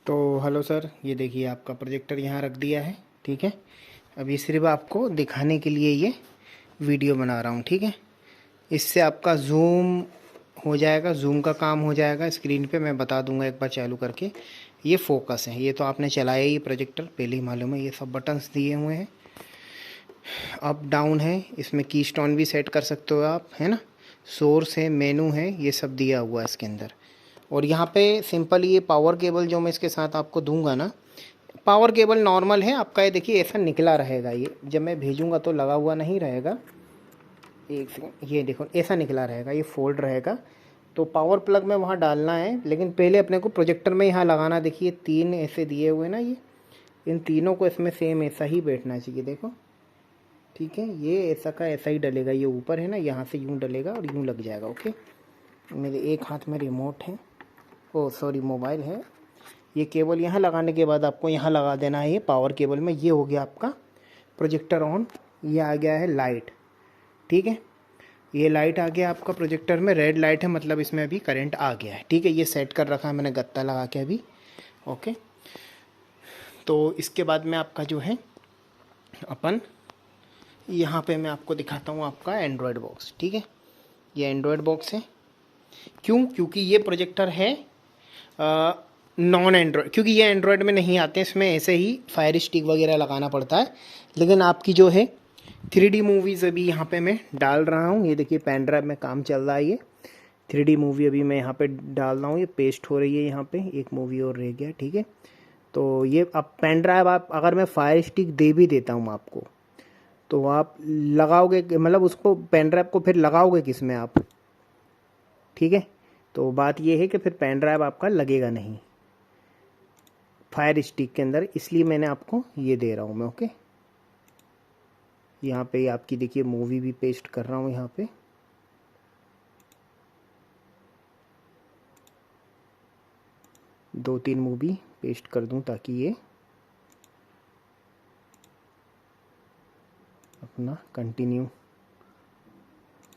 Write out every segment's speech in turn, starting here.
तो hello sir, ये देखिए आपका प्रोजेक्टर यहाँ रख दिया है। ठीक है, अभी सिर्फ आपको दिखाने के लिए ये वीडियो बना रहा हूँ। ठीक है, इससे आपका जूम हो जाएगा, जूम का काम हो जाएगा स्क्रीन पे। मैं बता दूंगा एक बार चालू करके। ये फोकस है, ये तो आपने चलाया ही प्रोजेक्टर, पहले ही मालूम है। ये सब बटन्स दिए हुए हैं, अप डाउन है, इसमें की स्टोन भी सेट कर सकते हो आप, है ना। सोर्स है, मेनू है, ये सब दिया हुआ है इसके अंदर। और यहाँ पे सिंपल ये पावर केबल जो मैं इसके साथ आपको दूंगा ना, पावर केबल नॉर्मल है आपका। ये देखिए ऐसा निकला रहेगा, ये जब मैं भेजूंगा तो लगा हुआ नहीं रहेगा। एक सेकंड, ये देखो ऐसा निकला रहेगा, ये फोल्ड रहेगा। तो पावर प्लग में वहाँ डालना है, लेकिन पहले अपने को प्रोजेक्टर में यहाँ लगाना। देखिए तीन ऐसे दिए हुए ना, ये इन तीनों को इसमें सेम ऐसा ही बैठना चाहिए, देखो। ठीक है, ये ऐसा का ऐसा ही डलेगा। ये ऊपर है ना, यहाँ से यूँ डलेगा और यूँ लग जाएगा। ओके, मेरे एक हाथ में रिमोट है, ओ सॉरी मोबाइल है। ये केबल यहाँ लगाने के बाद आपको यहाँ लगा देना है, ये पावर केबल में। ये हो गया आपका प्रोजेक्टर ऑन। ये आ गया है लाइट। ठीक है, ये लाइट आ गया आपका प्रोजेक्टर में, रेड लाइट है, मतलब इसमें अभी करंट आ गया है। ठीक है, ये सेट कर रखा है मैंने गत्ता लगा के अभी। ओके, तो इसके बाद में आपका जो है अपन यहाँ पे मैं आपको दिखाता हूँ आपका एंड्रॉयड बॉक्स। ठीक है, ये एंड्रॉयड बॉक्स है। क्यों? क्योंकि ये प्रोजेक्टर है नॉन एंड्रॉयड, क्योंकि ये एंड्रॉयड में नहीं आते हैं, इसमें ऐसे ही फायर स्टिक वगैरह लगाना पड़ता है। लेकिन आपकी जो है 3D मूवीज़ अभी यहाँ पे मैं डाल रहा हूँ। ये देखिए पेन ड्राइव में काम चल रहा है। ये 3D मूवी अभी मैं यहाँ पे डाल रहा हूँ, ये पेस्ट हो रही है यहाँ पे। एक मूवी और रह गया। ठीक है, तो ये अब पेन ड्राइव आप अगर मैं फायर स्टिक दे भी देता हूँ आपको, तो आप लगाओगे, मतलब उसको पेन ड्राइव को फिर लगाओगे किस में आप? ठीक है, तो बात ये है कि फिर पेन ड्राइव आपका लगेगा नहीं फायर स्टिक के अंदर, इसलिए मैंने आपको ये दे रहा हूँ मैं। ओके, यहाँ पे आपकी देखिए मूवी भी पेस्ट कर रहा हूँ यहाँ पे। दो तीन मूवी पेस्ट कर दूँ ताकि ये अपना कंटिन्यू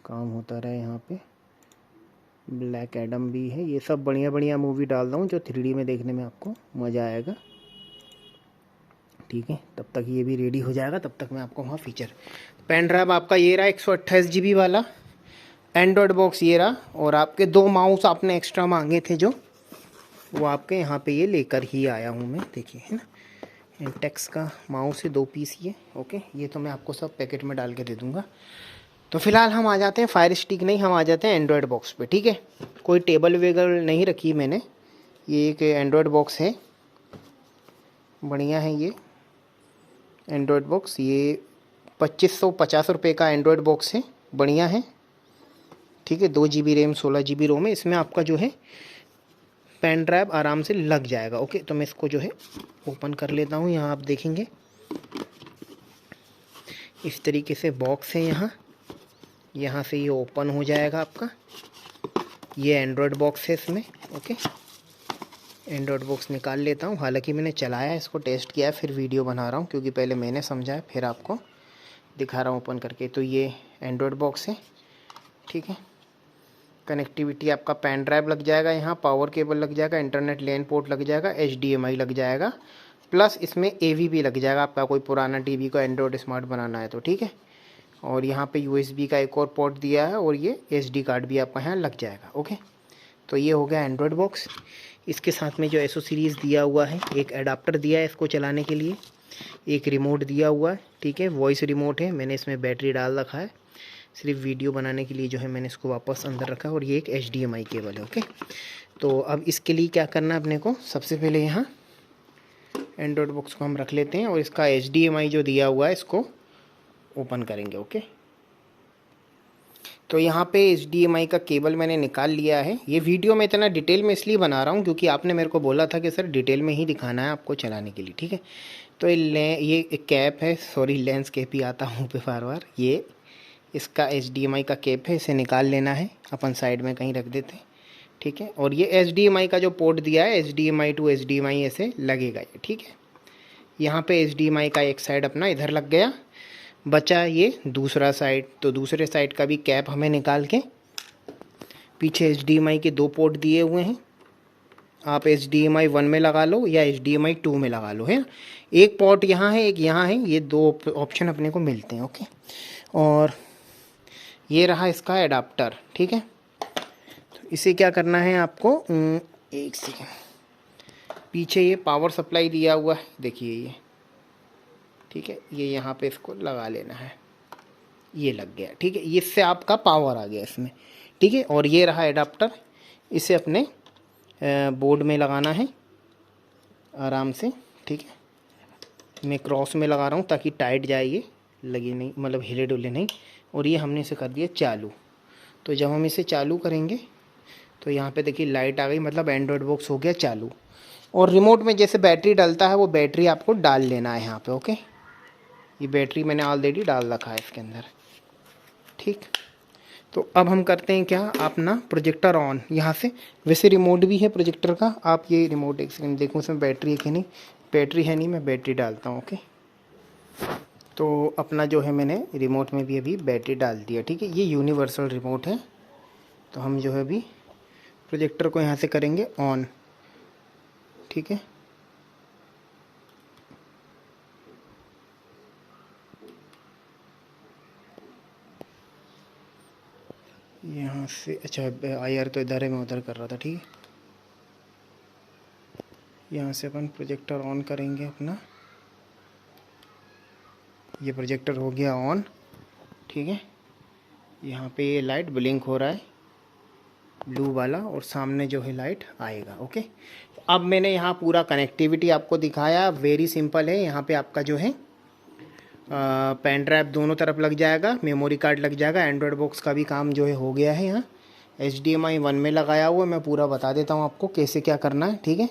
काम होता रहे। यहाँ पे ब्लैक एडम भी है। ये सब बढ़िया बढ़िया मूवी डाल रहा हूँ जो 3D में देखने में आपको मज़ा आएगा। ठीक है, तब तक ये भी रेडी हो जाएगा, तब तक मैं आपको वहाँ फीचर। पेन ड्राइव आपका ये रहा 128 GB वाला एंड्रॉयड बॉक्स, ये रहा। और आपके दो माउस आपने एक्स्ट्रा मांगे थे जो, वो आपके यहाँ पे ये लेकर ही आया हूँ मैं। देखिए है ना, इंटेक्स का माउस है, 2 पीस ये। ओके, ये तो मैं आपको सब पैकेट में डाल के दे दूँगा। तो फिलहाल हम आ जाते हैं फायर स्टिक नहीं, हम आ जाते हैं एंड्रॉयड बॉक्स पे। ठीक है, कोई टेबल वेगल नहीं रखी मैंने, ये एक एंड्रॉयड बॉक्स है, बढ़िया है ये एंड्रॉयड बॉक्स। ये 2550 रुपये का एंड्रॉयड बॉक्स है, बढ़िया है। ठीक है, 2 GB रैम 16 GB रोम है इसमें। आपका जो है पेन ड्राइव आराम से लग जाएगा। ओके, तो मैं इसको जो है ओपन कर लेता हूँ। यहाँ आप देखेंगे इस तरीके से बॉक्स है यहाँ, यहाँ से ये ओपन हो जाएगा आपका। ये एंड्रॉयड बॉक्स है इसमें। ओके, एंड्रॉयड बॉक्स निकाल लेता हूँ। हालांकि मैंने चलाया है इसको, टेस्ट किया है, फिर वीडियो बना रहा हूँ, क्योंकि पहले मैंने समझा है फिर आपको दिखा रहा हूँ ओपन करके। तो ये एंड्रॉयड बॉक्स है। ठीक है, कनेक्टिविटी आपका पेन ड्राइव लग जाएगा, यहाँ पावर केबल लग जाएगा, इंटरनेट लैन पोर्ट लग जाएगा, HDMI लग जाएगा, प्लस इसमें AV भी लग जाएगा आपका कोई पुराना टीवी को एंड्रॉयड स्मार्ट बनाना है तो। ठीक है, और यहाँ पे USB का एक और पोर्ट दिया है, और ये SD कार्ड भी आपका यहाँ लग जाएगा। ओके, तो ये हो गया एंड्रॉयड बॉक्स। इसके साथ में जो एसोसीरीज़ दिया हुआ है, एक एडाप्टर दिया है इसको चलाने के लिए, एक रिमोट दिया हुआ है। ठीक है, वॉइस रिमोट है, मैंने इसमें बैटरी डाल रखा है, सिर्फ वीडियो बनाने के लिए जो है मैंने इसको वापस अंदर रखा है। और ये एक HDMI केबल है। ओके, तो अब इसके लिए क्या करना है अपने को, सबसे पहले यहाँ एंड्रॉयड बॉक्स को हम रख लेते हैं, और इसका HDMI जो दिया हुआ है इसको ओपन करेंगे। ओके, तो यहाँ पे HDMI का केबल मैंने निकाल लिया है। ये वीडियो मैं इतना डिटेल में इसलिए बना रहा हूँ क्योंकि आपने मेरे को बोला था कि सर डिटेल में ही दिखाना है आपको चलाने के लिए। ठीक है, तो ये एक कैप है, सॉरी लेंस कैप ही आता हूँ पे बार बार। ये इसका HDMI का केप है, इसे निकाल लेना है, अपन साइड में कहीं रख देते हैं। ठीक है, और ये HDMI का जो पोर्ट दिया है, HDMI टू HDMI ऐसे लगेगा ये। ठीक है, यहाँ पे HDMI का एक साइड अपना इधर लग गया, बचा ये दूसरा साइड। तो दूसरे साइड का भी कैप हमें निकाल के, पीछे HDMI के 2 पोर्ट दिए हुए हैं, आप HDMI 1 में लगा लो या HDMI 2 में लगा लो, है ना। एक पोर्ट यहाँ है, एक यहाँ है, ये दो ऑप्शन अपने को मिलते हैं। ओके, और ये रहा इसका एडाप्टर, ठीक है। तो इसे क्या करना है आपको, एक सेकेंड, पीछे ये पावर सप्लाई दिया हुआ है, देखिए ये, ठीक है। ये यहाँ पे इसको लगा लेना है, ये लग गया, ठीक है। इससे आपका पावर आ गया इसमें, ठीक है। और ये रहा एडाप्टर, इसे अपने बोर्ड में लगाना है आराम से, ठीक है। मैं क्रॉस में लगा रहा हूँ ताकि टाइट जाए, ये लगे नहीं, मतलब हिले डुले नहीं। और ये हमने इसे कर दिया चालू। तो जब हम इसे चालू करेंगे तो यहाँ पे देखिए लाइट आ गई, मतलब एंड्रॉयड बॉक्स हो गया चालू। और रिमोट में जैसे बैटरी डलता है, वो बैटरी आपको डाल लेना है यहाँ पे। ओके, ये बैटरी मैंने ऑलरेडी डाल रखा है इसके अंदर, ठीक। तो अब हम करते हैं क्या, अपना प्रोजेक्टर ऑन यहाँ से। वैसे रिमोट भी है प्रोजेक्टर का, आप ये रिमोट एक सेकंड देखो उसमें बैटरी है कि नहीं। बैटरी है नहीं, मैं बैटरी डालता हूँ। ओके, तो अपना जो है मैंने रिमोट में भी अभी बैटरी डाल दिया, ठीक है। ये यूनिवर्सल रिमोट है। तो हम जो है अभी प्रोजेक्टर को यहाँ से करेंगे ऑन, ठीक है। यहाँ से, अच्छा IR तो इधर है, मैं उधर कर रहा था, ठीक है। यहाँ से अपन प्रोजेक्टर ऑन करेंगे अपना, ये प्रोजेक्टर हो गया ऑन, ठीक है। यहाँ पे ये लाइट ब्लिंक हो रहा है, ब्लू वाला, और सामने जो है लाइट आएगा। ओके, अब मैंने यहाँ पूरा कनेक्टिविटी आपको दिखाया, वेरी सिंपल है। यहाँ पे आपका जो है पेन ड्राइव दोनों तरफ लग जाएगा, मेमोरी कार्ड लग जाएगा, एंड्रॉयड बॉक्स का भी काम जो है हो गया है। यहाँ HDMI 1 में लगाया हुआ, मैं पूरा बता देता हूँ आपको कैसे क्या करना है, ठीक है।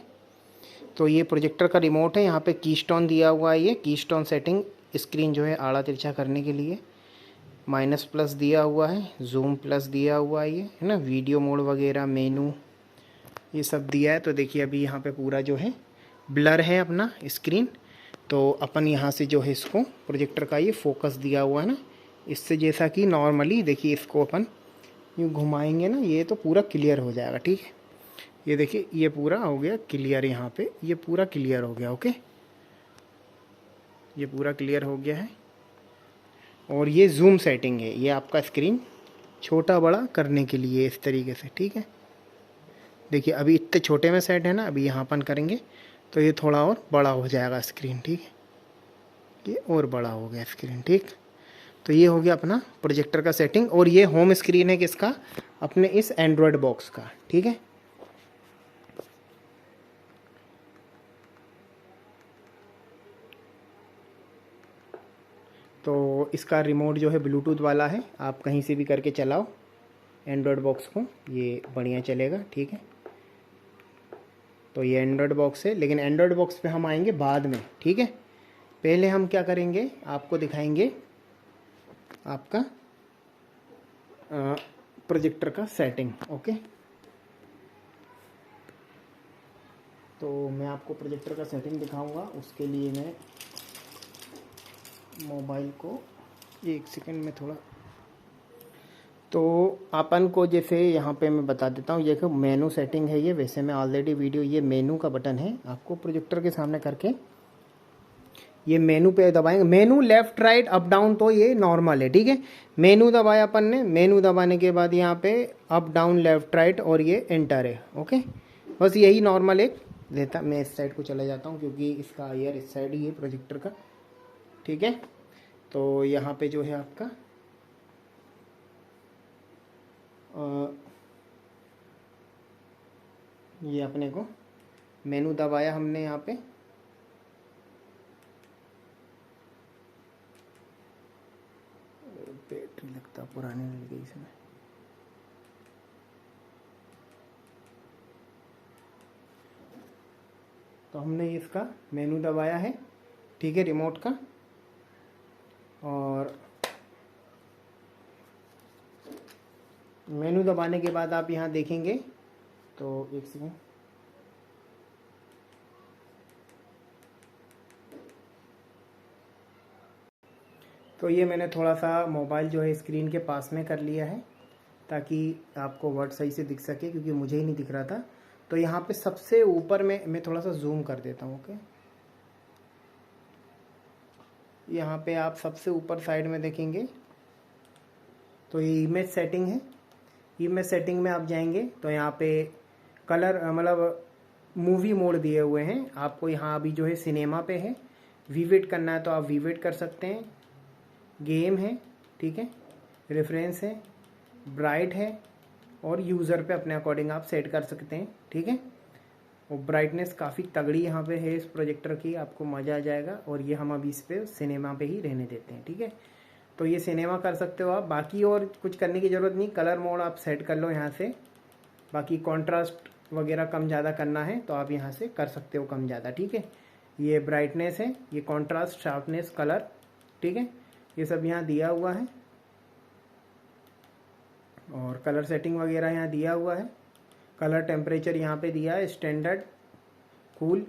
तो ये प्रोजेक्टर का रिमोट है, यहाँ पे कीस्टोन दिया हुआ है, ये कीस्टोन सेटिंग स्क्रीन जो है आड़ा तिरछा करने के लिए, माइनस प्लस दिया हुआ है, जूम प्लस दिया हुआ है, ये है ना, वीडियो मोड वगैरह, मेनू, ये सब दिया है। तो देखिए अभी यहाँ पे पूरा जो है ब्लर है अपना स्क्रीन। तो अपन यहाँ से जो है इसको प्रोजेक्टर का ये फोकस दिया हुआ है ना, इससे जैसा कि नॉर्मली देखिए इसको अपन यूँ घुमाएंगे ना, ये तो पूरा क्लियर हो जाएगा, ठीक है। ये देखिए ये पूरा हो गया क्लियर, यहाँ पे ये पूरा क्लियर हो गया। ओके, ये पूरा क्लियर हो गया है। और ये जूम सेटिंग है, ये आपका स्क्रीन छोटा बड़ा करने के लिए इस तरीके से, ठीक है। देखिए अभी इतने छोटे में सेट है ना, अभी यहाँ अपन करेंगे तो ये थोड़ा और बड़ा हो जाएगा स्क्रीन, ठीक है। ये और बड़ा हो गया स्क्रीन, ठीक। तो ये हो गया अपना प्रोजेक्टर का सेटिंग। और ये होम स्क्रीन है किसका, अपने इस एंड्रॉयड बॉक्स का, ठीक है। तो इसका रिमोट जो है ब्लूटूथ वाला है, आप कहीं से भी करके चलाओ एंड्रॉयड बॉक्स को, ये बढ़िया चलेगा, ठीक है। तो ये एंड्रॉयड बॉक्स है, लेकिन एंड्रॉयड बॉक्स पे हम आएंगे बाद में, ठीक है। पहले हम क्या करेंगे, आपको दिखाएंगे आपका प्रोजेक्टर का सेटिंग। ओके, तो मैं आपको प्रोजेक्टर का सेटिंग दिखाऊंगा। उसके लिए मैं मोबाइल को एक सेकंड में थोड़ा, तो अपन को जैसे यहाँ पे मैं बता देता हूँ, ये कि मेनू सेटिंग है ये, वैसे मैं ऑलरेडी वीडियो, ये मेनू का बटन है, आपको प्रोजेक्टर के सामने करके ये मेनू पे दबाएंगे। मेनू लेफ्ट राइट अप डाउन तो ये नॉर्मल है, ठीक है। मेनू दबाया अपन ने, मेनू दबाने के बाद यहाँ पे अप डाउन लेफ्ट राइट और ये एंटर है। ओके, बस यही नॉर्मल एक लेता। मैं इस साइड को चला जाता हूँ क्योंकि इसका आयर इस साइड ही है प्रोजेक्टर का, ठीक है। तो यहाँ पे जो है आपका ये अपने को मेनू दबाया हमने यहाँ पे, बैटरी लगता पुराने मिल गई इसमें। तो हमने इसका मेनू दबाया है, ठीक है, रिमोट का। और मेनू दबाने के बाद आप यहाँ देखेंगे, तो एक सेकंड, तो ये मैंने थोड़ा सा मोबाइल जो है स्क्रीन के पास में कर लिया है ताकि आपको वर्ड सही से दिख सके, क्योंकि मुझे ही नहीं दिख रहा था। तो यहाँ पे सबसे ऊपर में मैं थोड़ा सा जूम कर देता हूँ। ओके, यहाँ पे आप सबसे ऊपर साइड में देखेंगे तो ये इमेज सेटिंग है। इमेज सेटिंग में आप जाएंगे तो यहाँ पे कलर मतलब मूवी मोड दिए हुए हैं आपको। यहाँ अभी जो है सिनेमा पे है, विविड करना है तो आप विविड कर सकते हैं। गेम है, ठीक है, रेफरेंस है, ब्राइट है, और यूज़र पे अपने अकॉर्डिंग आप सेट कर सकते हैं, ठीक है। और ब्राइटनेस काफ़ी तगड़ी यहाँ पे है इस प्रोजेक्टर की, आपको मज़ा आ जाएगा। और ये हम अभी इस पे सिनेमा पे ही रहने देते हैं, ठीक है। तो ये सिनेमा कर सकते हो आप, बाकी और कुछ करने की ज़रूरत नहीं। कलर मोड आप सेट कर लो यहाँ से, बाकी कॉन्ट्रास्ट वगैरह कम ज़्यादा करना है तो आप यहाँ से कर सकते हो कम ज़्यादा, ठीक है। ये ब्राइटनेस है, ये कॉन्ट्रास्ट, शार्पनेस, कलर, ठीक है, ये सब यहाँ दिया हुआ है। और कलर सेटिंग वगैरह यहाँ दिया हुआ है। कलर टेम्परेचर यहाँ पे दिया है, स्टैंडर्ड, कूल,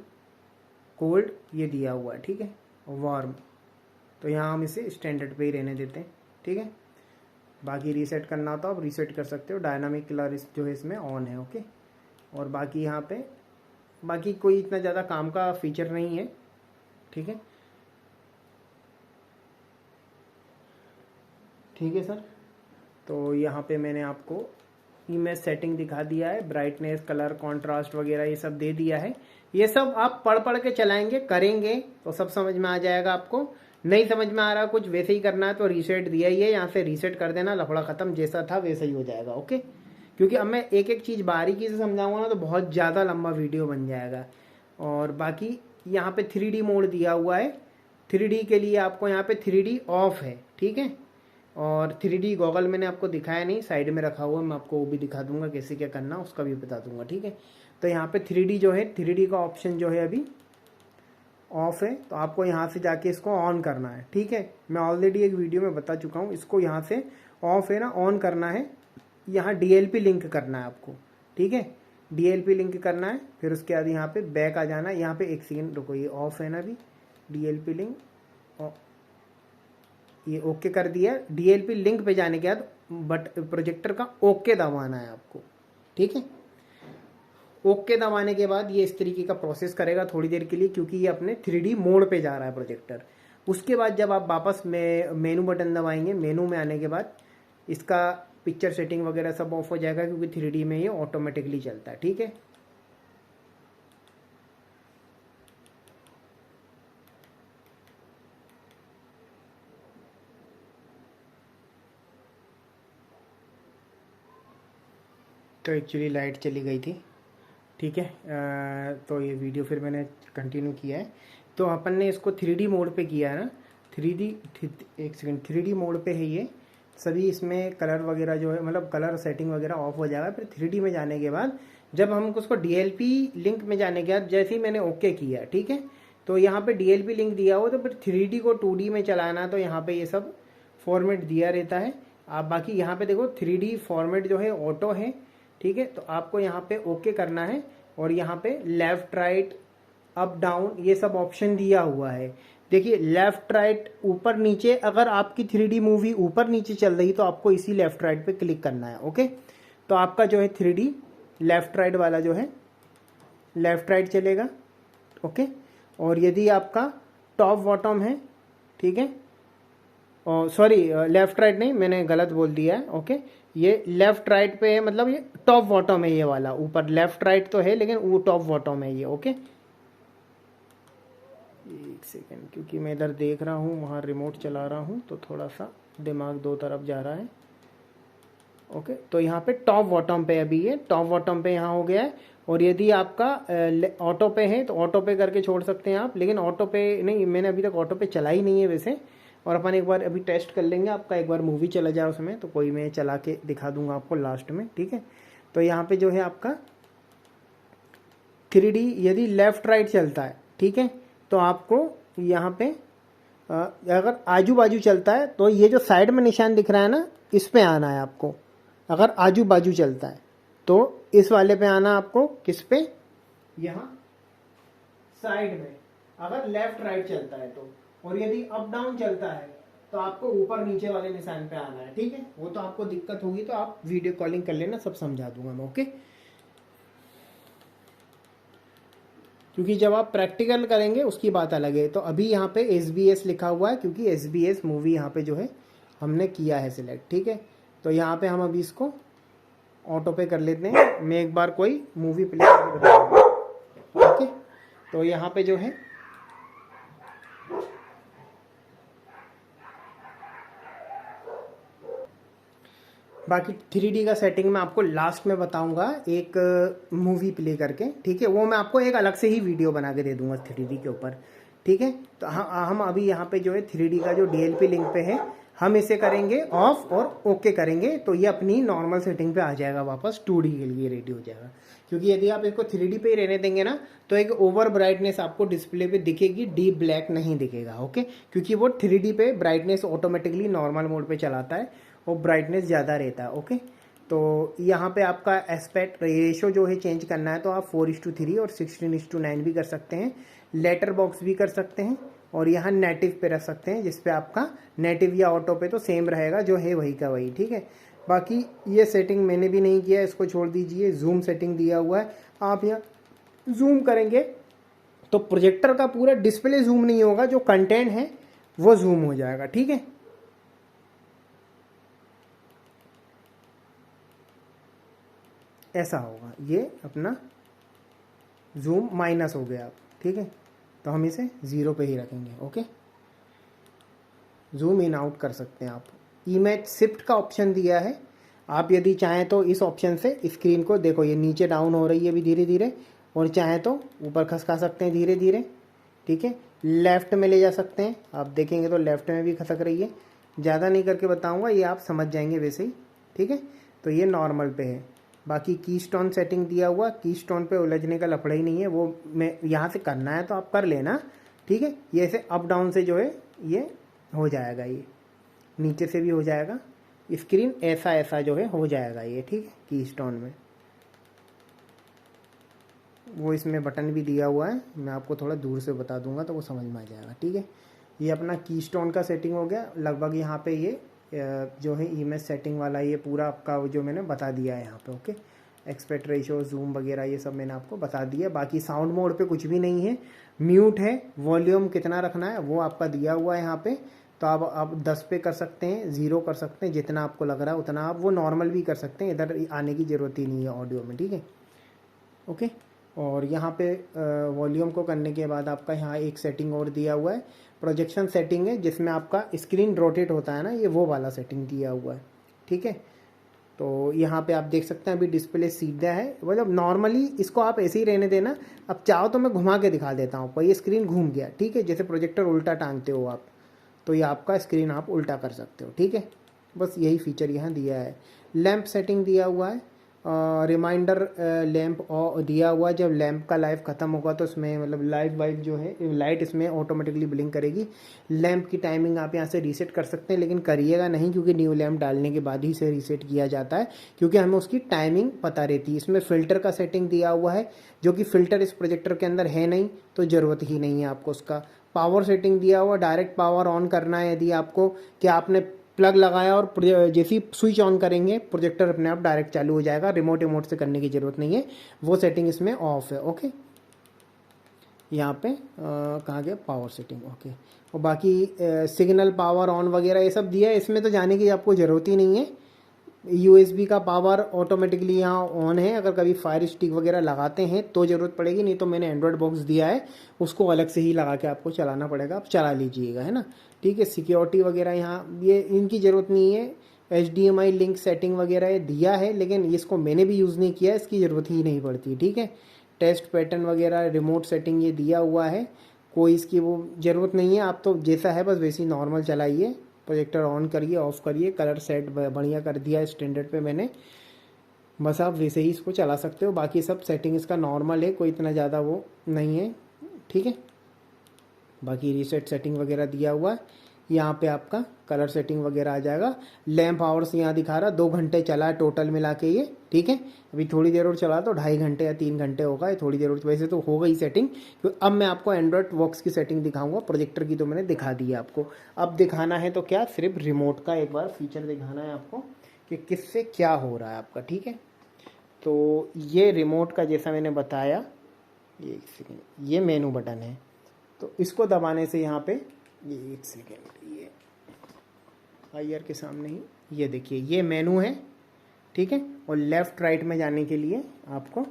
कोल्ड ये दिया हुआ है, ठीक है, वार्म। तो यहाँ हम इसे स्टैंडर्ड पे ही रहने देते हैं, ठीक है। बाकी रीसेट करना हो तो आप रीसेट कर सकते हो। डायनामिक कलर जो है इसमें ऑन है, ओके। और बाकी यहाँ पे बाकी कोई इतना ज़्यादा काम का फीचर नहीं है, ठीक है, ठीक है सर। तो यहाँ पे मैंने आपको इमेज सेटिंग दिखा दिया है, ब्राइटनेस, कलर, कॉन्ट्रास्ट वगैरह ये सब दे दिया है। ये सब आप पढ़ पढ़ के चलाएंगे, करेंगे तो सब समझ में आ जाएगा आपको। नहीं समझ में आ रहा कुछ, वैसे ही करना है तो रीसेट दिया ही है, यहाँ से रीसेट कर देना, लफड़ा ख़त्म, जैसा था वैसा ही हो जाएगा, ओके। क्योंकि अब मैं एक एक चीज़ बारीकी से समझाऊंगा ना तो बहुत ज़्यादा लंबा वीडियो बन जाएगा। और बाकी यहाँ पे 3D मोड दिया हुआ है। 3D के लिए आपको यहाँ पे 3D ऑफ है, ठीक है। और 3D गॉगल मैंने आपको दिखाया नहीं, साइड में रखा हुआ है, मैं आपको वो भी दिखा दूंगा कैसे क्या करना, उसका भी बता दूंगा, ठीक है। तो यहाँ पे 3D जो है, 3D का ऑप्शन जो है अभी ऑफ है, तो आपको यहाँ से जाके इसको ऑन करना है, ठीक है। मैं ऑलरेडी एक वीडियो में बता चुका हूँ, इसको यहाँ से ऑफ है ना, ऑन करना है। यहाँ DLP लिंक करना है आपको, ठीक है, DLP लिंक करना है। फिर उसके बाद यहाँ पे बैक आ जाना है। यहाँ पे एक सेकेंड रुको, ये ऑफ है ना अभी, DLP लिंक, ये ओके कर दिया। DLP लिंक पे जाने के बाद बट प्रोजेक्टर का ओके दबाना है आपको, ठीक है। ओके दबाने के बाद ये इस तरीके का प्रोसेस करेगा थोड़ी देर के लिए, क्योंकि ये अपने 3D मोड पे जा रहा है प्रोजेक्टर। उसके बाद जब आप वापस मेनू बटन दबाएंगे, मेनू में आने के बाद इसका पिक्चर सेटिंग वगैरह सब ऑफ हो जाएगा, क्योंकि 3D में ये ऑटोमेटिकली चलता है, ठीक है। तो एक्चुअली लाइट चली गई थी, ठीक है। तो ये वीडियो फिर मैंने कंटिन्यू किया है। तो अपन ने इसको 3D मोड पे किया है ना, 3D, एक सेकंड, 3D मोड पे है ये सभी। इसमें कलर वगैरह जो है, मतलब कलर सेटिंग वगैरह ऑफ हो जाएगा। फिर 3D में जाने के बाद जब हम उसको DLP लिंक में जाने के बाद जैसे ही मैंने ओके किया, ठीक है, तो यहाँ पे DLP लिंक दिया हो, तो फिर 3D को 2D में चलाना, तो यहाँ पे ये सब फॉर्मेट दिया रहता है। आप बाकी यहाँ पे देखो 3D फॉर्मेट जो है ऑटो है, ठीक है। तो आपको यहाँ पे ओके करना है, और यहाँ पे लेफ्ट राइट अप डाउन ये सब ऑप्शन दिया हुआ है। देखिए लेफ्ट राइट ऊपर नीचे, अगर आपकी 3D मूवी ऊपर नीचे चल रही तो आपको इसी लेफ्ट राइट पे क्लिक करना है, ओके। तो आपका जो है 3D लेफ्ट राइट वाला जो है लेफ्ट राइट चलेगा, ओके। और यदि आपका टॉप बॉटम है, ठीक है, और सॉरी लेफ्ट राइट नहीं, मैंने गलत बोल दिया है, ओके। ये लेफ्ट राइट पे है, मतलब ये टॉप बॉटम है, ये वाला ऊपर लेफ्ट राइट तो है लेकिन वो टॉप बॉटम है ये, ओके। एक सेकेंड, क्योंकि मैं इधर देख रहा हूँ, वहाँ रिमोट चला रहा हूँ, तो थोड़ा सा दिमाग दो तरफ जा रहा है, ओके। तो यहाँ पे टॉप बॉटम पे अभी ये टॉप बॉटम पे यहाँ हो गया है। और यदि आपका ऑटो पे है तो ऑटो पे करके छोड़ सकते हैं आप, लेकिन ऑटो पे नहीं, मैंने अभी तक ऑटो पे चला ही नहीं है वैसे। और अपन एक बार अभी टेस्ट कर लेंगे, आपका एक बार मूवी चला जाए उसमें, तो कोई मैं चला के दिखा दूंगा आपको लास्ट में, ठीक है। तो यहाँ पे जो है आपका 3D यदि लेफ्ट राइट चलता है, ठीक है, तो आपको यहाँ पे अगर आजू बाजू चलता है तो ये जो साइड में निशान दिख रहा है ना, इस पे आना है आपको। अगर आजू बाजू चलता है तो इस वाले पे आना आपको, किस पे, यहाँ साइड में, अगर लेफ्ट राइट चलता है तो। और यदि अप डाउन चलता है तो आपको ऊपर नीचे वाले निशान पे आना है, ठीक है। वो तो आपको दिक्कत होगी तो आप वीडियो कॉलिंग कर लेना, सब समझा दूंगा मैं, ओके। क्योंकि जब आप प्रैक्टिकल करेंगे उसकी बात अलग है। तो अभी यहाँ पे SBS लिखा हुआ है क्योंकि SBS मूवी यहाँ पे जो है हमने किया है सिलेक्ट, ठीक है। तो यहाँ पे हम अभी इसको ऑटो पे कर लेते हैं। मैं एक बार कोई मूवी प्ले करके बताऊंगा, ठीक है। तो यहाँ पे जो है बाकी 3D का सेटिंग मैं आपको लास्ट में बताऊंगा एक मूवी प्ले करके, ठीक है। वो मैं आपको एक अलग से ही वीडियो बना के दे दूंगा 3D के ऊपर, ठीक है। तो हम अभी यहाँ पे जो है 3D का जो DLP लिंक पे है हम इसे करेंगे ऑफ और ओके करेंगे तो ये अपनी नॉर्मल सेटिंग पे आ जाएगा, वापस 2D के लिए रेडी हो जाएगा। क्योंकि यदि आप इसको 3D पे ही रहने देंगे ना तो एक ओवर ब्राइटनेस आपको डिस्प्ले पे दिखेगी, डीप ब्लैक नहीं दिखेगा, ओके। क्योंकि वो 3D पे ब्राइटनेस ऑटोमेटिकली नॉर्मल मोड पे चलाता है और ब्राइटनेस ज़्यादा रहता है, ओके। तो यहाँ पे आपका एस्पेक्ट रेशो जो है चेंज करना है तो आप 4:3 और 16:9 भी कर सकते हैं, लेटर बॉक्स भी कर सकते हैं और यहाँ नेटिव पे रख सकते हैं, जिसपे आपका नेटिव या ऑटो पे तो सेम रहेगा जो है वही का वही, ठीक है। बाकी ये सेटिंग मैंने भी नहीं किया, इसको छोड़ दीजिए। जूम सेटिंग दिया हुआ है, आप यहाँ जूम करेंगे तो प्रोजेक्टर का पूरा डिस्प्ले जूम नहीं होगा, जो कंटेंट है वो जूम हो जाएगा, ठीक है। ऐसा होगा, ये अपना जूम माइनस हो गया, ठीक है। तो हम इसे 0 पे ही रखेंगे, ओके। जूम इन आउट कर सकते हैं आप। इमेज शिफ्ट का ऑप्शन दिया है, आप यदि चाहें तो इस ऑप्शन से स्क्रीन को देखो, ये नीचे डाउन हो रही है अभी धीरे धीरे, और चाहें तो ऊपर खसका सकते हैं धीरे धीरे, ठीक है। लेफ्ट में ले जा सकते हैं, आप देखेंगे तो लेफ्ट में भी खसक रही है। ज़्यादा नहीं करके बताऊंगा, ये आप समझ जाएंगे वैसे ही, ठीक है। तो ये नॉर्मल पे है। बाकी की स्टोन सेटिंग दिया हुआ, की स्टोन पे उलझने का लफड़ा ही नहीं है, वो मैं यहाँ से करना है तो आप कर लेना, ठीक है। ये ऐसे अप डाउन से जो है ये हो जाएगा, ये नीचे से भी हो जाएगा, स्क्रीन ऐसा ऐसा जो है हो जाएगा ये, ठीक है। की स्टोन में वो इसमें बटन भी दिया हुआ है, मैं आपको थोड़ा दूर से बता दूंगा तो वो समझ में आ जाएगा, ठीक है। ये अपना की स्टोन का सेटिंग हो गया लगभग। यहाँ पे ये जो है इमेज सेटिंग वाला ये पूरा आपका जो मैंने बता दिया है यहाँ पे, ओके। एक्सपेक्ट रेशो, जूम वगैरह ये सब मैंने आपको बता दिया। बाकी साउंड मोड पे कुछ भी नहीं है, म्यूट है। वॉल्यूम कितना रखना है वो आपका दिया हुआ है यहाँ पे, तो आप 10 पे कर सकते हैं, 0 कर सकते हैं, जितना आपको लग रहा है उतना आप वो नॉर्मल भी कर सकते हैं, इधर आने की ज़रूरत ही नहीं है ऑडियो में, ठीक है, ओके। और यहाँ पे वॉल्यूम को करने के बाद आपका यहाँ एक सेटिंग और दिया हुआ है, प्रोजेक्शन सेटिंग है, जिसमें आपका स्क्रीन रोटेट होता है ना, ये वो वाला सेटिंग दिया हुआ है, ठीक है। तो यहाँ पे आप देख सकते हैं अभी डिस्प्ले सीधा है, मतलब नॉर्मली इसको आप ऐसे ही रहने देना। अब चाहो तो मैं घुमा के दिखा देता हूँ, पर ये स्क्रीन घूम गया, ठीक है। जैसे प्रोजेक्टर उल्टा टांगते हो आप, तो ये आपका स्क्रीन आप उल्टा कर सकते हो, ठीक है। बस यही फीचर यहाँ दिया है। लैंप सेटिंग दिया हुआ है, रिमाइंडर लैंप दिया हुआ है, जब लैंप का लाइफ ख़त्म होगा तो इसमें मतलब लाइट वाइट जो है लाइट इसमें ऑटोमेटिकली ब्लिंक करेगी। लैंप की टाइमिंग आप यहाँ से रीसेट कर सकते हैं, लेकिन करिएगा नहीं क्योंकि न्यू लैंप डालने के बाद ही इसे रीसेट किया जाता है, क्योंकि हमें उसकी टाइमिंग पता रहती है। इसमें फ़िल्टर का सेटिंग दिया हुआ है, जो कि फ़िल्टर इस प्रोजेक्टर के अंदर है नहीं, तो ज़रूरत ही नहीं है आपको उसका। पावर सेटिंग दिया हुआ, डायरेक्ट पावर ऑन करना है यदि आपको, कि आपने प्लग लगाया और जैसे ही स्विच ऑन करेंगे प्रोजेक्टर अपने आप डायरेक्ट चालू हो जाएगा, रिमोट रिमोट से करने की ज़रूरत नहीं है, वो सेटिंग इसमें ऑफ है, ओके। यहाँ पे कहाँ गया पावर सेटिंग, ओके। और बाकी सिग्नल पावर ऑन वगैरह ये सब दिया है, इसमें तो जाने की आपको ज़रूरत ही नहीं है। USB का पावर ऑटोमेटिकली यहाँ ऑन है, अगर कभी फायर स्टिक वगैरह लगाते हैं तो ज़रूरत पड़ेगी, नहीं तो मैंने एंड्रॉयड बॉक्स दिया है उसको अलग से ही लगा के आपको चलाना पड़ेगा, आप चला लीजिएगा, है ना, ठीक है। सिक्योरिटी वगैरह यहाँ ये इनकी ज़रूरत नहीं है। HDMI लिंक सेटिंग वगैरह ये दिया है, लेकिन इसको मैंने भी यूज़ नहीं किया, इसकी ज़रूरत ही नहीं पड़ती, ठीक है। टेस्ट पैटर्न वगैरह, रिमोट सेटिंग ये दिया हुआ है, कोई इसकी वो ज़रूरत नहीं है, आप तो जैसा है बस वैसे ही नॉर्मल चलाइए। प्रोजेक्टर ऑन करिए, ऑफ करिए, कलर सेट बढ़िया कर दिया स्टैंडर्ड पे मैंने, बस आप वैसे ही इसको चला सकते हो। बाकी सब सेटिंग इसका नॉर्मल है, कोई इतना ज़्यादा वो नहीं है, ठीक है। बाकी रीसेट सेटिंग वगैरह दिया हुआ है, यहाँ पे आपका कलर सेटिंग वगैरह आ जाएगा। लैंप आवर्स यहाँ दिखा रहा 2 घंटे चला है टोटल मिला के ये, ठीक है। अभी थोड़ी देर और चला तो 2.5 घंटे या 3 घंटे होगा, ये थोड़ी देर और वैसे तो हो गई सेटिंग। तो अब मैं आपको एंड्रॉयड बॉक्स की सेटिंग दिखाऊंगा, प्रोजेक्टर की तो मैंने दिखा दी है आपको। अब दिखाना है तो क्या, सिर्फ रिमोट का एक बार फीचर दिखाना है आपको कि किससे क्या हो रहा है आपका, ठीक है। तो ये रिमोट का जैसा मैंने बताया ये एक सेकेंड, ये मेनू बटन है, तो इसको दबाने से यहाँ पे ये एक सेकेंड, ये आईआर के सामने ही ये देखिए ये मेनू है, ठीक है। और लेफ़्ट राइट में जाने के लिए आपको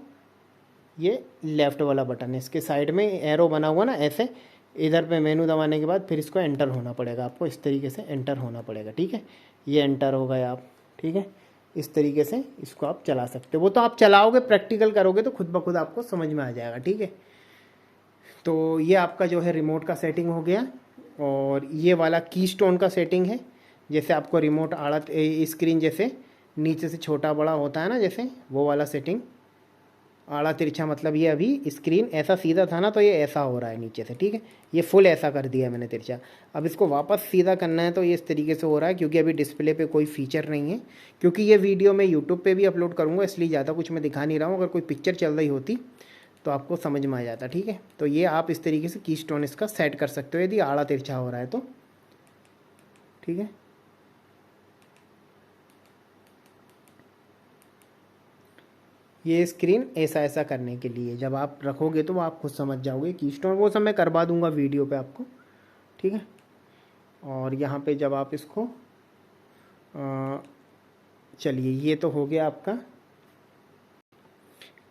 ये लेफ़्ट वाला बटन है, इसके साइड में एरो बना हुआ ना ऐसे, इधर पे मेनू दबाने के बाद फिर इसको एंटर होना पड़ेगा आपको, इस तरीके से एंटर होना पड़ेगा, ठीक है। ये एंटर हो गया आप, ठीक है। इस तरीके से इसको आप चला सकते हो, वो तो आप चलाओगे प्रैक्टिकल करोगे तो खुद ब खुद आपको समझ में आ जाएगा, ठीक है। तो ये आपका जो है रिमोट का सेटिंग हो गया। और ये वाला कीस्टोन का सेटिंग है, जैसे आपको रिमोट आड़ा स्क्रीन जैसे नीचे से छोटा बड़ा होता है ना, जैसे वो वाला सेटिंग, आड़ा तिरछा, मतलब ये अभी स्क्रीन ऐसा सीधा था ना तो ये ऐसा हो रहा है नीचे से, ठीक है। ये फुल ऐसा कर दिया है मैंने तिरछा। अब इसको वापस सीधा करना है तो ये इस तरीके से हो रहा है, क्योंकि अभी डिस्प्ले पे कोई फीचर नहीं है, क्योंकि ये वीडियो मैं यूट्यूब पे भी अपलोड करूँगा, इसलिए ज़्यादा कुछ मैं दिखा नहीं रहा हूँ। अगर कोई पिक्चर चल रही होती तो आपको समझ में आ जाता, ठीक है। तो ये आप इस तरीके से कीस्टोन इसका सेट कर सकते हो यदि आड़ा तिरछा हो रहा है तो, ठीक है। ये स्क्रीन ऐसा ऐसा करने के लिए जब आप रखोगे तो आप खुद समझ जाओगे कीस्टोन, वो सब मैं करवा दूंगा वीडियो पे आपको, ठीक है। और यहाँ पे जब आप इसको चलिए ये तो हो गया आपका।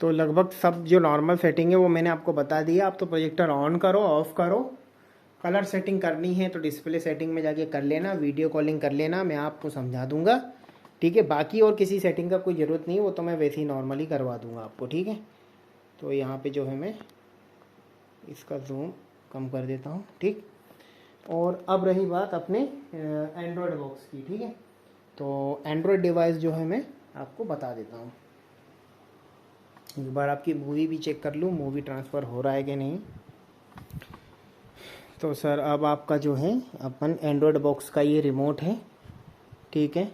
तो लगभग सब जो नॉर्मल सेटिंग है वो मैंने आपको बता दिया। आप तो प्रोजेक्टर ऑन करो, ऑफ करो, कलर सेटिंग करनी है तो डिस्प्ले सेटिंग में जाके कर लेना, वीडियो कॉलिंग कर लेना, मैं आपको समझा दूंगा, ठीक है। बाकी और किसी सेटिंग का कोई ज़रूरत नहीं है, वो तो मैं वैसे ही नॉर्मली करवा दूंगा आपको, ठीक है। तो यहाँ पे जो है मैं इसका जूम कम कर देता हूँ, ठीक। और अब रही बात अपने एंड्रॉयड बॉक्स की, ठीक है। तो एंड्रॉयड डिवाइस जो है मैं आपको बता देता हूँ। एक बार आपकी मूवी भी चेक कर लूँ, मूवी ट्रांसफ़र हो रहा है कि नहीं। तो सर अब आपका जो है अपन एंड्रॉयड बॉक्स का ये रिमोट है, ठीक है।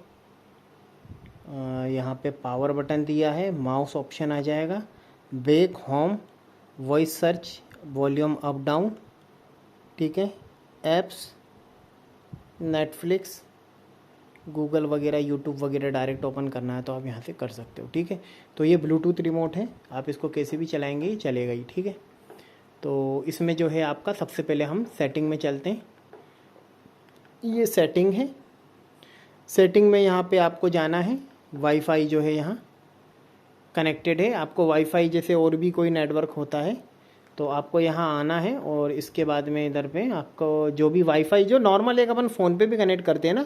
यहाँ पे पावर बटन दिया है, माउस ऑप्शन आ जाएगा, back, home, voice search, volume up down, ठीक है। ऐप्स, नेटफ्लिक्स, गूगल वगैरह, यूट्यूब वगैरह डायरेक्ट ओपन करना है तो आप यहाँ से कर सकते हो, ठीक है। तो ये ब्लूटूथ रिमोट है, आप इसको कैसे भी चलाएंगे ये चलेगा ही, ठीक है। तो इसमें जो है आपका सबसे पहले हम सेटिंग में चलते हैं। ये सेटिंग है, सेटिंग में यहाँ पे आपको जाना है, वाईफाई जो है यहाँ कनेक्टेड है, आपको वाईफाई जैसे और भी कोई नेटवर्क होता है तो आपको यहाँ आना है। और इसके बाद में इधर पे आपको जो भी वाईफाई जो नॉर्मल एक अपन फ़ोन पे भी कनेक्ट करते हैं ना,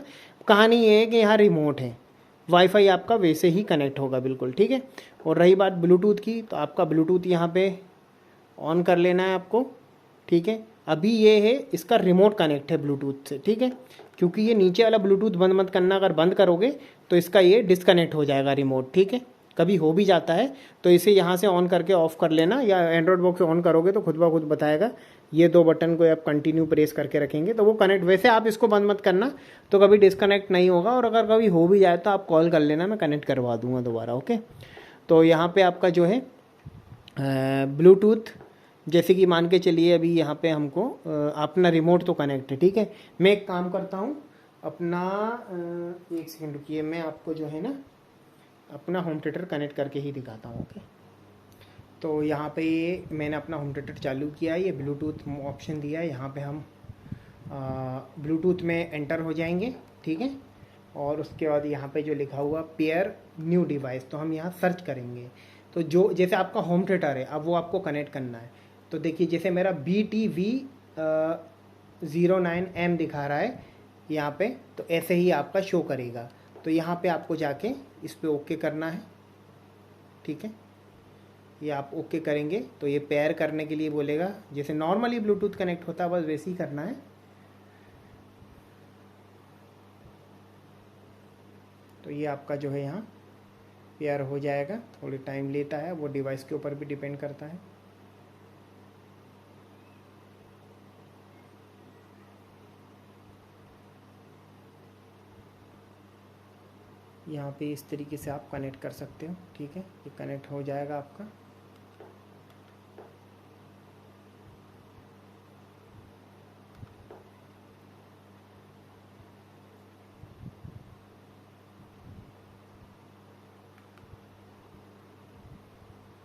कहानी ये है कि यहाँ रिमोट है, वाईफाई आपका वैसे ही कनेक्ट होगा बिल्कुल, ठीक है। और रही बात ब्लूटूथ की, तो आपका ब्लूटूथ यहाँ पे ऑन कर लेना है आपको, ठीक है। अभी ये है इसका रिमोट कनेक्ट है ब्लूटूथ से, ठीक है। क्योंकि ये नीचे वाला ब्लूटूथ बंद मत करना, अगर बंद करोगे तो इसका ये डिस्कनेक्ट हो जाएगा रिमोट, ठीक है। कभी हो भी जाता है तो इसे यहाँ से ऑन करके ऑफ़ कर लेना, या एंड्रॉयड बॉक्स ऑन करोगे तो खुद ब खुद बताएगा। ये दो बटन को आप कंटिन्यू प्रेस करके रखेंगे तो वो कनेक्ट, वैसे आप इसको बंद मत करना तो कभी डिस्कनेक्ट नहीं होगा। और अगर कभी हो भी जाए तो आप कॉल कर लेना, मैं कनेक्ट करवा दूँगा दोबारा, ओके। तो यहाँ पर आपका जो है ब्लूटूथ, जैसे कि मान के चलिए अभी यहाँ पे हमको अपना रिमोट तो कनेक्ट है, ठीक है। मैं एक काम करता हूँ अपना, एक सेकंड रुकिए, मैं आपको जो है ना अपना होम थिएटर कनेक्ट करके ही दिखाता हूँ, ओके। तो यहाँ पे ये मैंने अपना होम थिएटर चालू किया है, ये ब्लूटूथ ऑप्शन दिया है, यहाँ पे हम ब्लूटूथ में एंटर हो जाएंगे, ठीक है। और उसके बाद यहाँ पे जो लिखा हुआ पेयर न्यू डिवाइस, तो हम यहाँ सर्च करेंगे। तो जो जैसे आपका होम थिएटर है अब वो आपको कनेक्ट करना है, तो देखिए जैसे मेरा BTV 09M दिखा रहा है यहाँ पे, तो ऐसे ही आपका शो करेगा। तो यहाँ पे आपको जाके इस पे ओके करना है, ठीक है। ये आप ओके करेंगे तो ये पेयर करने के लिए बोलेगा, जैसे नॉर्मली ब्लूटूथ कनेक्ट होता है बस वैसे ही करना है। तो ये आपका जो है यहाँ पेयर हो जाएगा, थोड़ी टाइम लेता है, वो डिवाइस के ऊपर भी डिपेंड करता है। यहाँ पे इस तरीके से आप कनेक्ट कर सकते हो, ठीक है। ये कनेक्ट हो जाएगा आपका।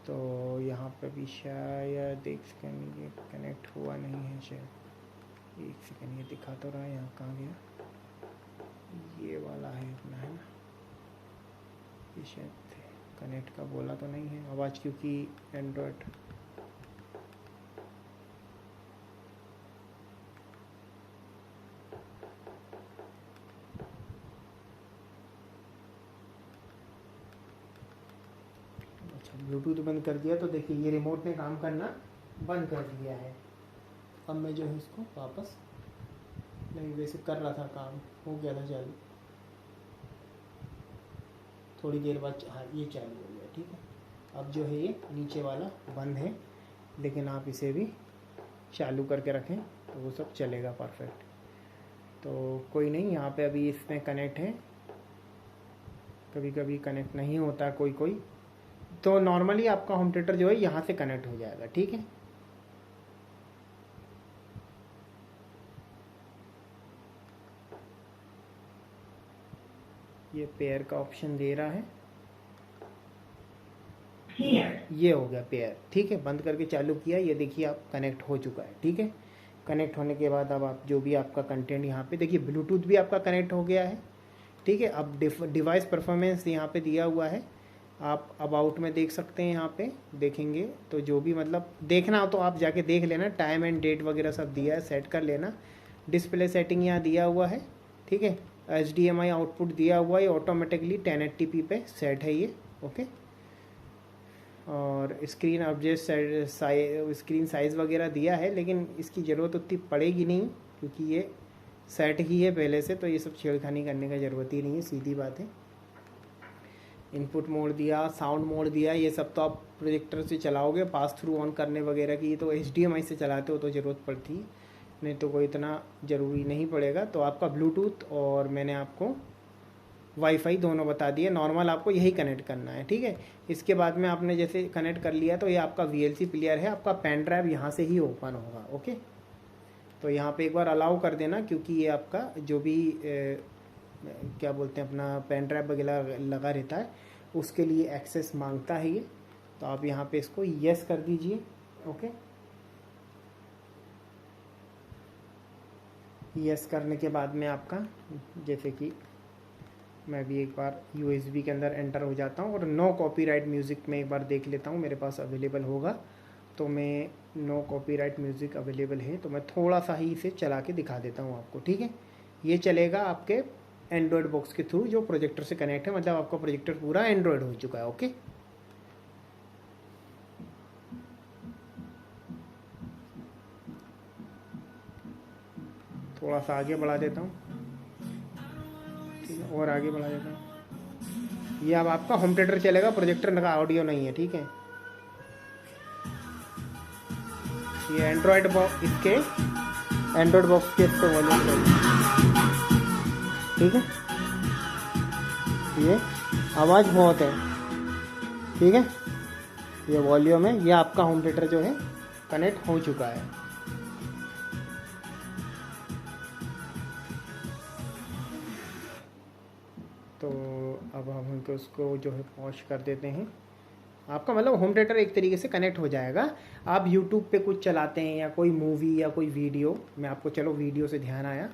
तो यहाँ पे भी शायद एक सेकंड ये कनेक्ट हुआ नहीं है शायद, एक सेकंड ये दिखा तो रहा है, यहाँ कहाँ गया, ये वाला है अपना, है ना, ये शायद कनेक्ट का बोला तो नहीं है आवाज़, क्योंकि एंड्रॉयड ब्लूटूथ बंद कर दिया। तो देखिए ये रिमोट ने काम करना बंद कर दिया है। अब मैं जो है इसको वापस, नहीं वैसे कर रहा था काम, हो गया था चालू, थोड़ी देर बाद हाँ ये चालू हो गया, ठीक है। अब जो है ये नीचे वाला बंद है, लेकिन आप इसे भी चालू करके रखें तो वो सब चलेगा परफेक्ट। तो कोई नहीं, यहाँ पे अभी इसमें कनेक्ट है, कभी कभी कनेक्ट नहीं होता कोई कोई, तो नॉर्मली आपका होम थिएटर जो है यहाँ से कनेक्ट हो जाएगा, ठीक है। ये पेयर का ऑप्शन दे रहा है, ये हो गया पेयर, ठीक है। बंद करके चालू किया, ये देखिए आप कनेक्ट हो चुका है, ठीक है। कनेक्ट होने के बाद अब आप जो भी आपका कंटेंट यहाँ पे देखिए, ब्लूटूथ भी आपका कनेक्ट हो गया है, ठीक है। अब डिवाइस परफॉर्मेंस यहाँ पे दिया हुआ है, आप अबाउट में देख सकते हैं, यहाँ पे देखेंगे तो जो भी मतलब देखना हो तो आप जाके देख लेना, टाइम एंड डेट वगैरह सब दिया है, सेट कर लेना। डिस्प्ले सेटिंग यहाँ दिया हुआ है, ठीक है। HDMI आउटपुट दिया हुआ है, ऑटोमेटिकली 1080p पे सेट है ये, ओके। और स्क्रीन एडजस्ट स्क्रीन साइज़ वगैरह दिया है, लेकिन इसकी ज़रूरत उतनी पड़ेगी नहीं, क्योंकि ये सेट ही है पहले से, तो ये सब छेड़खानी करने का ज़रूरत ही नहीं है, सीधी बात है। इनपुट मोड दिया, साउंड मोड दिया, ये सब तो आप प्रोजेक्टर से चलाओगे, पास थ्रू ऑन करने वगैरह की तो HDMI से चलाते हो तो ज़रूरत पड़ती है, नहीं तो कोई इतना ज़रूरी नहीं पड़ेगा। तो आपका ब्लूटूथ और मैंने आपको वाईफाई दोनों बता दिए, नॉर्मल आपको यही कनेक्ट करना है, ठीक है। इसके बाद में आपने जैसे कनेक्ट कर लिया तो ये आपका VLC प्लेयर है, आपका पेन ड्राइव यहाँ से ही ओपन होगा, ओके। तो यहाँ पे एक बार अलाउ कर देना, क्योंकि ये आपका जो भी क्या बोलते हैं अपना पेन ड्राइव वगैरह लगा रहता है, उसके लिए एक्सेस मांगता है ये। तो आप यहाँ पे इसको यस कर दीजिए, ओके। यस करने के बाद में आपका, जैसे कि मैं भी एक बार USB के अंदर एंटर हो जाता हूँ और नो कॉपीराइट म्यूज़िक में एक बार देख लेता हूँ, मेरे पास अवेलेबल होगा तो मैं नो कॉपीराइट म्यूज़िक अवेलेबल है तो मैं थोड़ा सा ही इसे चला के दिखा देता हूँ आपको, ठीक है। ये चलेगा आपके एंड्रॉयड बॉक्स के थ्रू जो प्रोजेक्टर से कनेक्ट है, मतलब आपका प्रोजेक्टर पूरा एंड्रॉयड हो चुका है, ओके। थोड़ा सा आगे बढ़ा देता हूँ, ठीक है, और आगे बढ़ा देता हूँ। ये अब आपका होम थिएटर चलेगा, प्रोजेक्टर का ऑडियो नहीं है, ठीक है। ये एंड्रॉयड बॉक्स, इसके एंड्रॉयड बॉक्स के इसको वॉल्यूम, ठीक है। ये आवाज़ बहुत है, ठीक है। ये वॉल्यूम है, ये आपका होम थिएटर जो है कनेक्ट हो चुका है। तो अब हम उनको उसको जो है पॉज कर देते हैं। आपका मतलब होम थिएटर एक तरीके से कनेक्ट हो जाएगा। आप YouTube पे कुछ चलाते हैं या कोई मूवी या कोई वीडियो, मैं आपको चलो वीडियो से ध्यान आया,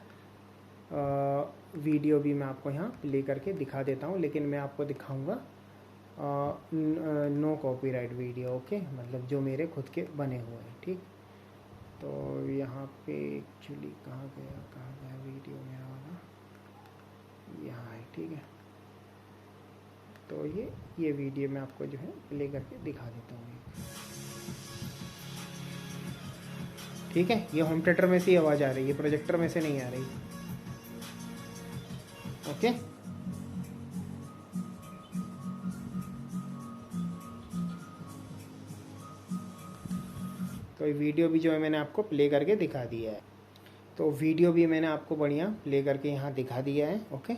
वीडियो भी मैं आपको यहाँ प्ले करके दिखा देता हूँ, लेकिन मैं आपको दिखाऊंगा नो कॉपीराइट वीडियो, ओके, मतलब जो मेरे खुद के बने हुए हैं, ठीक। तो यहाँ पे एक्चुअली कहाँ गया वीडियो मेरा वाला, यहाँ है, ठीक है। तो ये वीडियो मैं आपको जो है प्ले करके दिखा देता हूँ, ठीक है। ये होम थिएटर में से ही आवाज़ आ रही है, प्रोजेक्टर में से नहीं आ रही, ओके। तो ये वीडियो भी जो है मैंने आपको प्ले करके दिखा दिया है। तो वीडियो भी मैंने आपको बढ़िया प्ले करके यहाँ दिखा दिया है, ओके।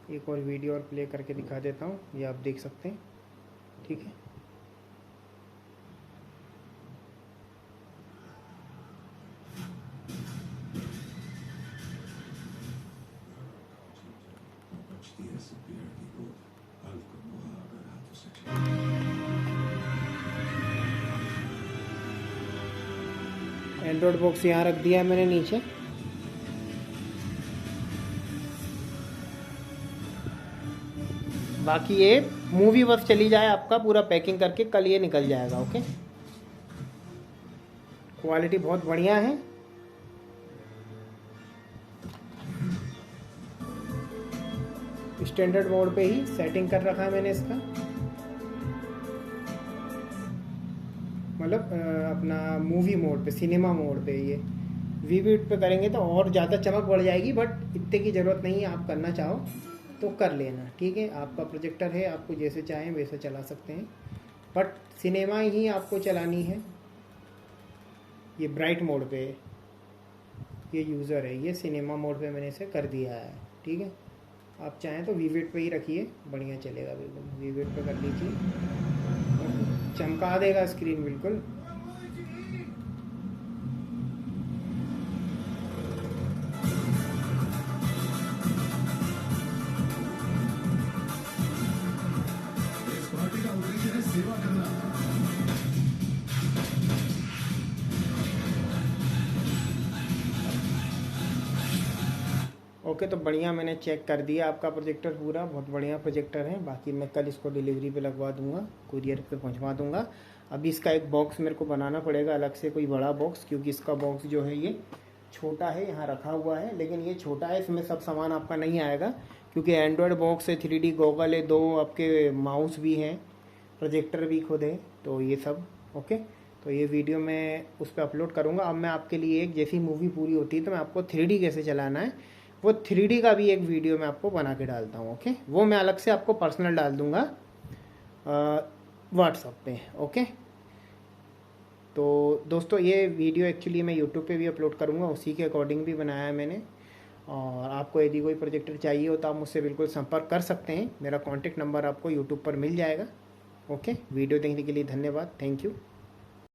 एक और वीडियो और प्ले करके दिखा देता हूँ, ये आप देख सकते हैं, ठीक है। एंड्रॉयड बॉक्स यहाँ रख दिया है मैंने नीचे। बाकी ये मूवी बस चली जाए आपका पूरा पैकिंग करके, कल ये निकल जाएगा। ओके, क्वालिटी बहुत बढ़िया है। स्टैंडर्ड मोड पे ही सेटिंग कर रखा है मैंने इसका, मतलब अपना मूवी मोड पे, सिनेमा मोड पे। ये वीवीट पे करेंगे तो और ज़्यादा चमक बढ़ जाएगी, बट इतने की ज़रूरत नहीं है। आप करना चाहो तो कर लेना, ठीक है। आपका प्रोजेक्टर है, आपको जैसे चाहें वैसे चला सकते हैं, बट सिनेमा ही आपको चलानी है। ये ब्राइट मोड पे ये यूज़र है, ये सिनेमा मोड पे मैंने इसे कर दिया है, ठीक है। आप चाहें तो वीवेट पे ही रखिए, बढ़िया चलेगा बिल्कुल। वीवेट पे कर लीजिए, चमका देगा स्क्रीन बिल्कुल। ओके, तो बढ़िया मैंने चेक कर दिया आपका प्रोजेक्टर पूरा, बहुत बढ़िया प्रोजेक्टर है। बाकी मैं कल इसको डिलीवरी पे लगवा दूंगा, कुरियर पे पहुंचवा दूंगा। अभी इसका एक बॉक्स मेरे को बनाना पड़ेगा अलग से, कोई बड़ा बॉक्स, क्योंकि इसका बॉक्स जो है ये छोटा है, यहाँ रखा हुआ है। लेकिन ये छोटा है, इसमें सब सामान आपका नहीं आएगा, क्योंकि एंड्रॉयड बॉक्स है, 3D गॉगल है, 2 आपके माउस भी हैं, प्रोजेक्टर भी खुद है, तो ये सब। ओके, तो ये वीडियो मैं उस पर अपलोड करूँगा। अब मैं आपके लिए एक, जैसी मूवी पूरी होती है तो मैं आपको 3D कैसे चलाना है वो 3D का भी एक वीडियो मैं आपको बना के डालता हूँ। ओके, वो मैं अलग से आपको पर्सनल डाल दूँगा व्हाट्सएप पे। ओके, तो दोस्तों ये वीडियो एक्चुअली मैं यूट्यूब पे भी अपलोड करूँगा, उसी के अकॉर्डिंग भी बनाया है मैंने। और आपको यदि कोई प्रोजेक्टर चाहिए हो तो आप मुझसे बिल्कुल संपर्क कर सकते हैं, मेरा कॉन्टैक्ट नंबर आपको यूट्यूब पर मिल जाएगा। ओके, वीडियो देखने के लिए धन्यवाद, थैंक यू।